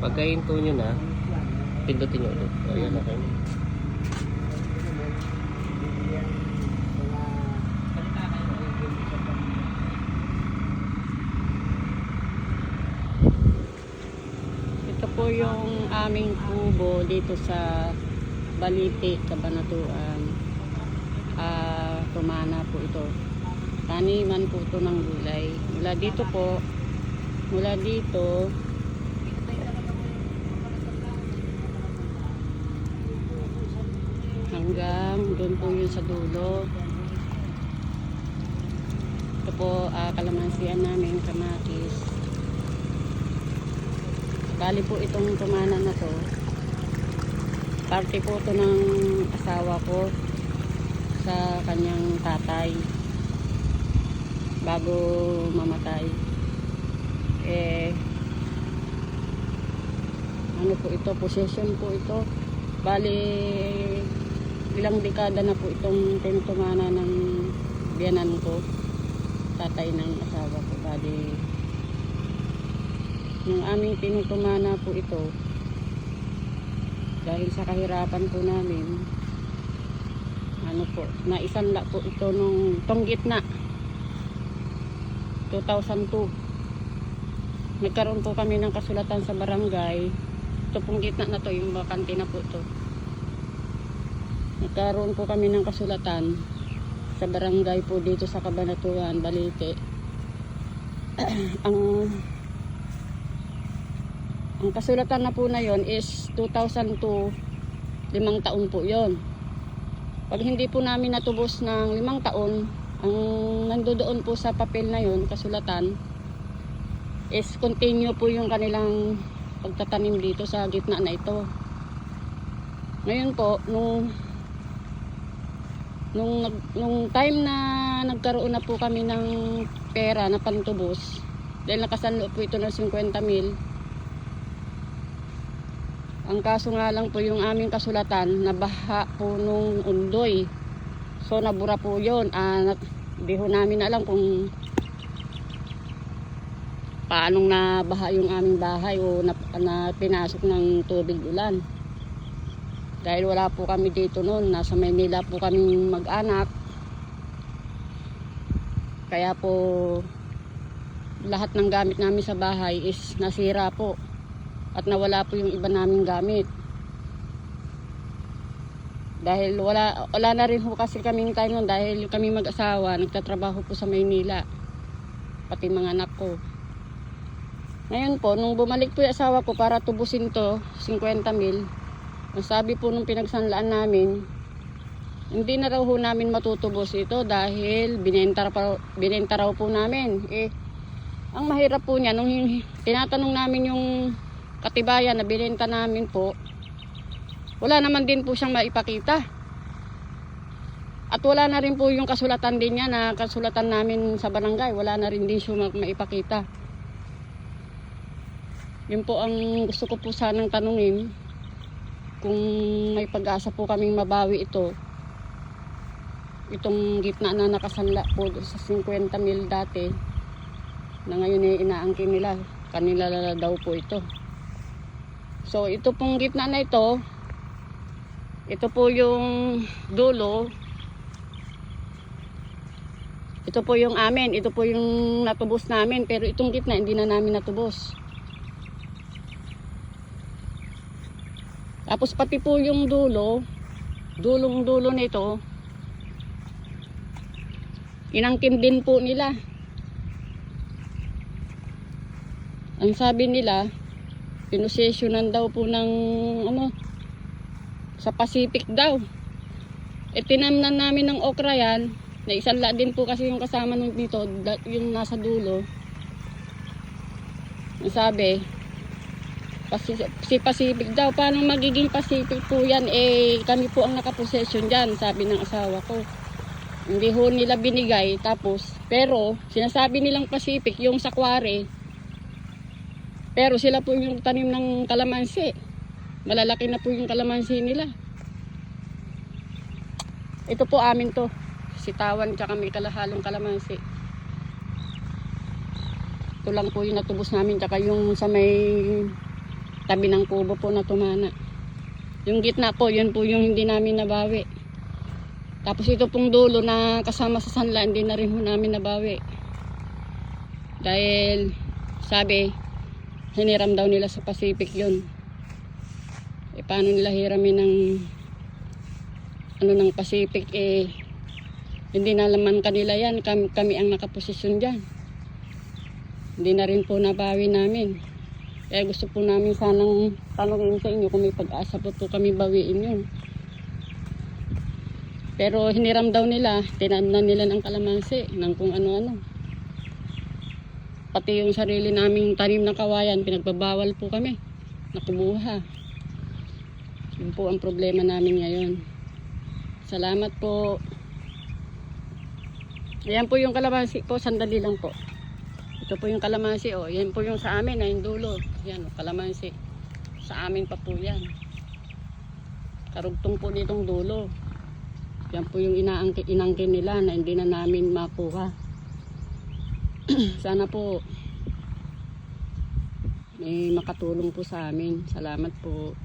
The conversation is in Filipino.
Pagkahinto nyo na, pindutin nyo ulit. Ayan, okay. Ito po yung aming kubo dito sa Balite, Cabanatuan. Tumana po ito. Taniman po ito ng gulay. Mula dito po, mula dito, hanggang doon po yun sa dulo. Ito po kalamansian namin, kamatis. Bali po itong tumana na to, parte po ito ng asawa ko sa kanyang tatay bago mamatay. Ano po ito, possession po ito. Bali ilang dekada na po itong tinutumana ng biyanan ko, tatay ng asawa ko. Bali yung aming tinutumana po ito, dahil sa kahirapan po namin, ano po, naisanla po ito nung tong gitna 2002. Nagkaroon po kami ng kasulatan sa barangay. Ito pong gitna na to, yung bakante na po ito. Nagkaroon po kami ng kasulatan sa barangay po dito sa Cabanatuan, Balite. ang kasulatan na po na yon is 2002, 5 taon po yon. Pag hindi po namin natubos ng 5 taon, ang nandoon po sa papel na yon, kasulatan, is continue po yung kanilang pagtatanim dito sa gitna na ito. Ngayon po, nung time na nagkaroon na po kami ng pera na pantubos, dahil nakasanlo po ito ng 50,000. Ang kaso nga lang po, yung aming kasulatan nabaha po nung undoy. So nabura po yun. Di ho namin alam kung paanong nabaha yung aming bahay o na pinasok ng tubig ulan. Dahil wala po kami dito noon, nasa Maynila po kami mag-anak. Kaya po lahat ng gamit namin sa bahay is nasira po. At nawala po yung iba naming gamit. Dahil wala na rin po kasi kaming time nun, dahil kami mag-asawa, nagtatrabaho po sa Maynila. Pati mga anak ko. Ngayon po, nung bumalik po yung asawa ko para tubusin to, 50,000, ang sabi po nung pinagsanlaan namin, hindi na raw po namin matutubos ito dahil binenta raw po namin. Ang mahirap po niya, nung tinatanong namin yung katibayan na binenta namin po, wala naman din po siyang maipakita. At wala na rin po yung kasulatan din niya na kasulatan namin sa barangay, wala na rin din siya maipakita. Yun po ang gusto ko po sanang tanungin, kung may pag-asa po kaming mabawi itong gitna na nakasanla po sa 50,000 dati, na ngayon inaangkin nila, kanila daw po ito. So ito pong gitna na ito po yung dulo, ito po yung amin, ito po yung natubos namin, pero itong gitna hindi na namin natubos. Tapos pati po yung dulong dulo nito, inangkin din po nila. Ang sabi nila, pinosesyonan daw po ng sa Pacific daw. Tinamnan namin ng okra yan, na isanla din po kasi yung kasama nung dito, yung nasa dulo. Ang sabi, si Pacific daw. Paano magiging Pacific po yan? Kami po ang nakaposesyon dyan, sabi ng asawa ko. Hindi ho nila binigay. Tapos, pero sinasabi nilang Pacific yung sa Quarry. Pero sila po yung tanim ng kalamansi. Malalaki na po yung kalamansi nila. Ito po amin to. Sitawan tsaka may kalahalong kalamansi. Ito lang po yung natubos namin. Tsaka yung sa may tabi ng kubo po na tumana. Yung gitna po, yun po yung hindi namin nabawi. Tapos ito pong dulo na kasama sa sanla, hindi na rin po namin nabawi. Dahil sabi, hiniram daw nila sa Pacific yun. Eh paano nila hiramin ng Pacific, eh hindi na laman kanila yan, kami ang nakaposisyon dyan. Hindi na rin po nabawi namin. Kaya gusto po namin sanang tanongin sa inyo kung may pag-asa po kami bawiin yun. Pero hiniram daw nila, tinamnan nila ng kalamansi, ng kung ano-ano. Pati yung sarili naming tanim ng kawayan, pinagbabawal po kami. Nakubuha. Yun po ang problema namin ngayon. Salamat po. Ayan po yung kalamansi po, sandali lang po. Ito po yung kalamansi, oh. Yan po yung sa amin, na yung dulo. Yan, oh, kalamansi. Sa amin pa po yan. Karugtong po nitong dulo. Yan po yung inangkin nila na hindi na namin makuha. Sana po may makatulong po sa amin. Salamat po.